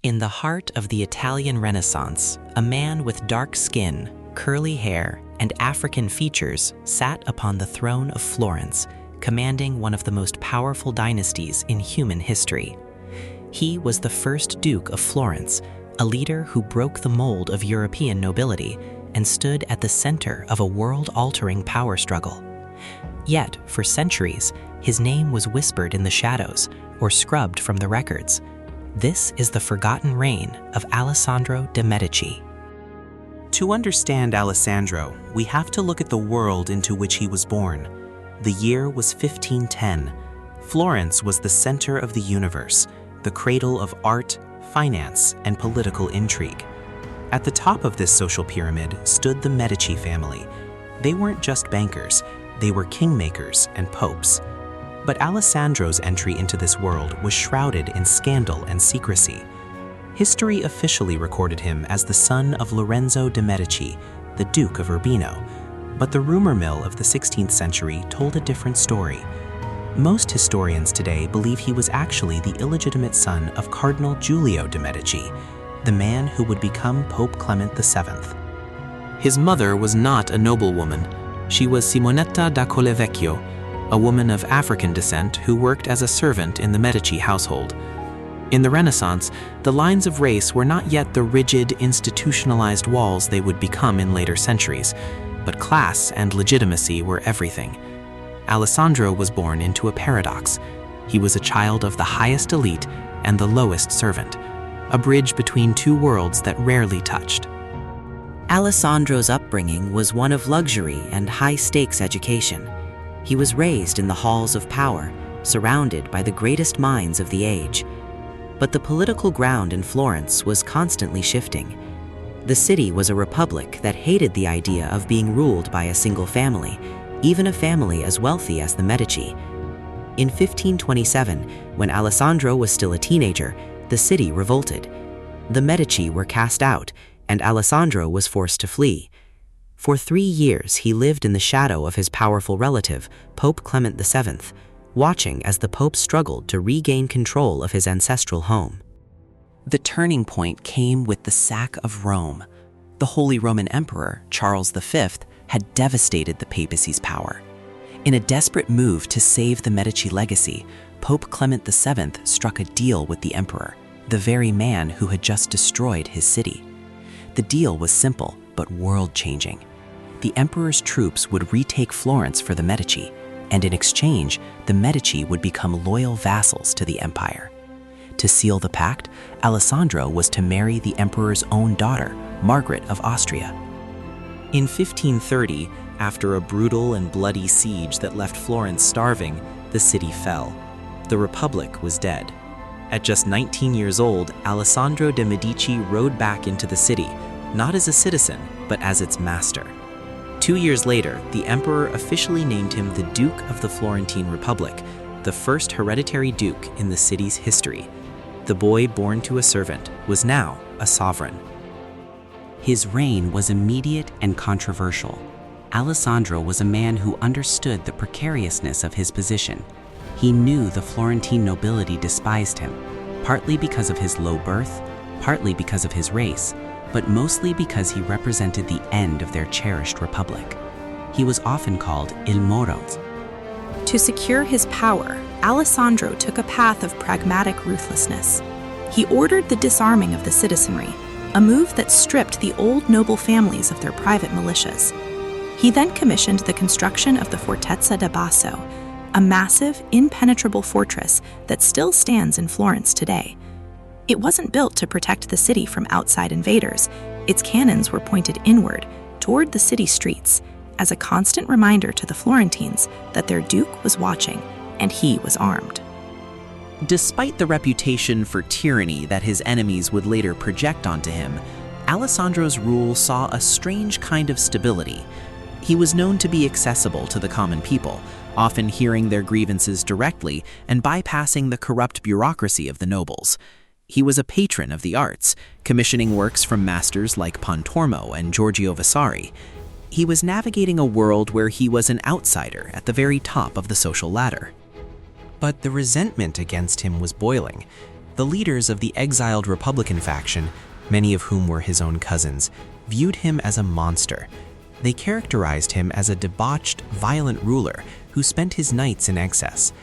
In the heart of the Italian Renaissance, a man with dark skin, curly hair, and African features sat upon the throne of Florence, commanding one of the most powerful dynasties in human history. He was the first Duke of Florence, a leader who broke the mold of European nobility and stood at the center of a world-altering power struggle. Yet, for centuries, his name was whispered in the shadows or scrubbed from the records. This is the forgotten reign of Alessandro de Medici. To understand Alessandro, we have to look at the world into which he was born. The year was 1510. Florence was the center of the universe, the cradle of art, finance, and political intrigue. At the top of this social pyramid stood the Medici family. They weren't just bankers, they were kingmakers and popes. But Alessandro's entry into this world was shrouded in scandal and secrecy. History officially recorded him as the son of Lorenzo de Medici, the Duke of Urbino, but the rumor mill of the 16th century told a different story. Most historians today believe he was actually the illegitimate son of Cardinal Giulio de Medici, the man who would become Pope Clement VII. His mother was not a noblewoman. She was Simonetta da Colevecchio, a woman of African descent who worked as a servant in the Medici household. In the Renaissance, the lines of race were not yet the rigid, institutionalized walls they would become in later centuries, but class and legitimacy were everything. Alessandro was born into a paradox. He was a child of the highest elite and the lowest servant, a bridge between two worlds that rarely touched. Alessandro's upbringing was one of luxury and high-stakes education. He was raised in the halls of power, surrounded by the greatest minds of the age. But the political ground in Florence was constantly shifting. The city was a republic that hated the idea of being ruled by a single family, even a family as wealthy as the Medici. In 1527, when Alessandro was still a teenager, the city revolted. The Medici were cast out, and Alessandro was forced to flee. For 3 years, he lived in the shadow of his powerful relative, Pope Clement VII, watching as the Pope struggled to regain control of his ancestral home. The turning point came with the sack of Rome. The Holy Roman Emperor, Charles V, had devastated the papacy's power. In a desperate move to save the Medici legacy, Pope Clement VII struck a deal with the emperor, the very man who had just destroyed his city. The deal was simple, but world-changing. The emperor's troops would retake Florence for the Medici, and in exchange, the Medici would become loyal vassals to the empire. To seal the pact, Alessandro was to marry the emperor's own daughter, Margaret of Austria. In 1530, after a brutal and bloody siege that left Florence starving, the city fell. The Republic was dead. At just 19 years old, Alessandro de Medici rode back into the city, not as a citizen, but as its master. 2 years later, the emperor officially named him the Duke of the Florentine Republic, the first hereditary duke in the city's history. The boy born to a servant was now a sovereign. His reign was immediate and controversial. Alessandro was a man who understood the precariousness of his position. He knew the Florentine nobility despised him, partly because of his low birth, partly because of his race, but mostly because he represented the end of their cherished republic. He was often called Il Moro. To secure his power, Alessandro took a path of pragmatic ruthlessness. He ordered the disarming of the citizenry, a move that stripped the old noble families of their private militias. He then commissioned the construction of the Fortezza da Basso, a massive, impenetrable fortress that still stands in Florence today. It wasn't built to protect the city from outside invaders. Its cannons were pointed inward, toward the city streets, as a constant reminder to the Florentines that their duke was watching, and he was armed. Despite the reputation for tyranny that his enemies would later project onto him, Alessandro's rule saw a strange kind of stability. He was known to be accessible to the common people, often hearing their grievances directly and bypassing the corrupt bureaucracy of the nobles. He was a patron of the arts, commissioning works from masters like Pontormo and Giorgio Vasari. He was navigating a world where he was an outsider at the very top of the social ladder. But the resentment against him was boiling. The leaders of the exiled Republican faction, many of whom were his own cousins, viewed him as a monster. They characterized him as a debauched, violent ruler who spent his nights in excess.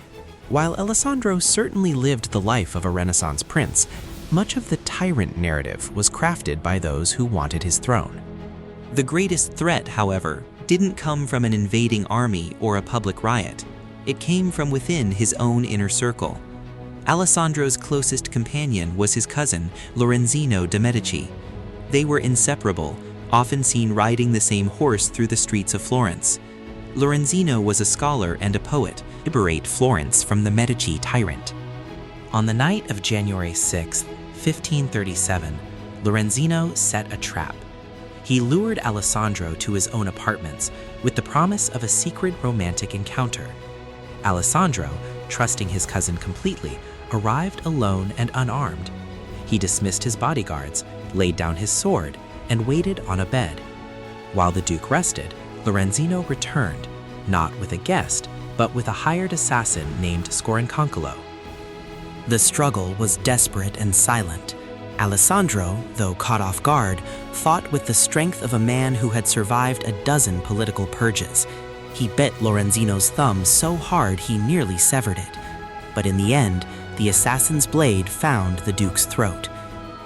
While Alessandro certainly lived the life of a Renaissance prince, much of the tyrant narrative was crafted by those who wanted his throne. The greatest threat, however, didn't come from an invading army or a public riot. It came from within his own inner circle. Alessandro's closest companion was his cousin, Lorenzino de Medici. They were inseparable, often seen riding the same horse through the streets of Florence. Lorenzino was a scholar and a poet, to liberate Florence from the Medici tyrant. On the night of January 6, 1537, Lorenzino set a trap. He lured Alessandro to his own apartments with the promise of a secret romantic encounter. Alessandro, trusting his cousin completely, arrived alone and unarmed. He dismissed his bodyguards, laid down his sword, and waited on a bed. While the Duke rested, Lorenzino returned, not with a guest, but with a hired assassin named Scorinconcolo. The struggle was desperate and silent. Alessandro, though caught off guard, fought with the strength of a man who had survived a dozen political purges. He bit Lorenzino's thumb so hard he nearly severed it. But in the end, the assassin's blade found the Duke's throat.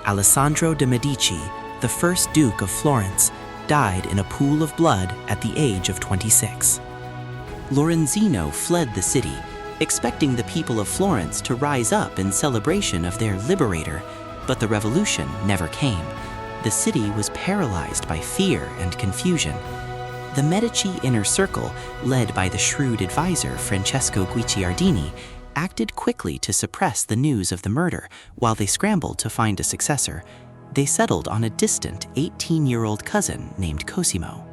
Alessandro de Medici, the first Duke of Florence, died in a pool of blood at the age of 26. Lorenzino fled the city, expecting the people of Florence to rise up in celebration of their liberator, but the revolution never came. The city was paralyzed by fear and confusion. The Medici inner circle, led by the shrewd advisor Francesco Guicciardini, acted quickly to suppress the news of the murder while they scrambled to find a successor. They settled on a distant 18-year-old cousin named Cosimo.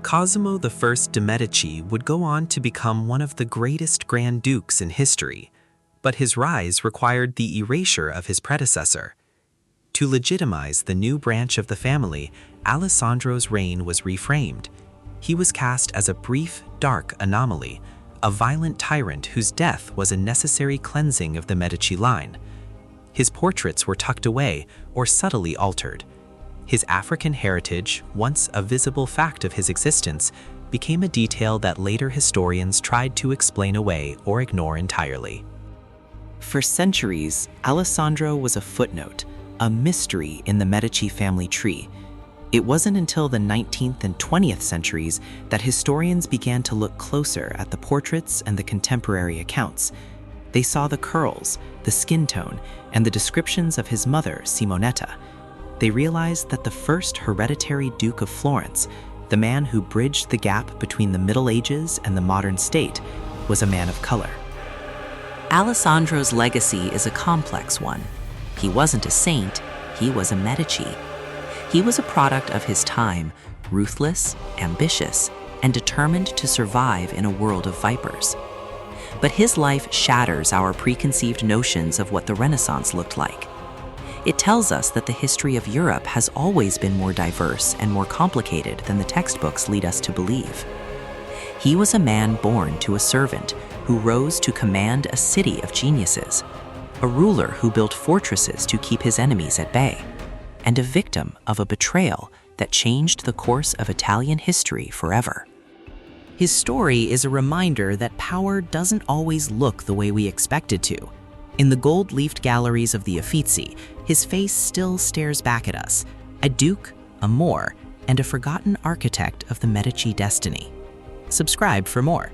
Cosimo I de' Medici would go on to become one of the greatest Grand Dukes in history, but his rise required the erasure of his predecessor. To legitimize the new branch of the family, Alessandro's reign was reframed. He was cast as a brief, dark anomaly, a violent tyrant whose death was a necessary cleansing of the Medici line. His portraits were tucked away or subtly altered. His African heritage, once a visible fact of his existence, became a detail that later historians tried to explain away or ignore entirely. For centuries, Alessandro was a footnote, a mystery in the Medici family tree. It wasn't until the 19th and 20th centuries that historians began to look closer at the portraits and the contemporary accounts. They saw the curls, the skin tone, and the descriptions of his mother, Simonetta. They realized that the first hereditary Duke of Florence, the man who bridged the gap between the Middle Ages and the modern state, was a man of color. Alessandro's legacy is a complex one. He wasn't a saint, he was a Medici. He was a product of his time, ruthless, ambitious, and determined to survive in a world of vipers. But his life shatters our preconceived notions of what the Renaissance looked like. It tells us that the history of Europe has always been more diverse and more complicated than the textbooks lead us to believe. He was a man born to a servant who rose to command a city of geniuses, a ruler who built fortresses to keep his enemies at bay, and a victim of a betrayal that changed the course of Italian history forever. His story is a reminder that power doesn't always look the way we expect it to. In the gold-leafed galleries of the Uffizi, his face still stares back at us, a duke, a Moor, and a forgotten architect of the Medici destiny. Subscribe for more.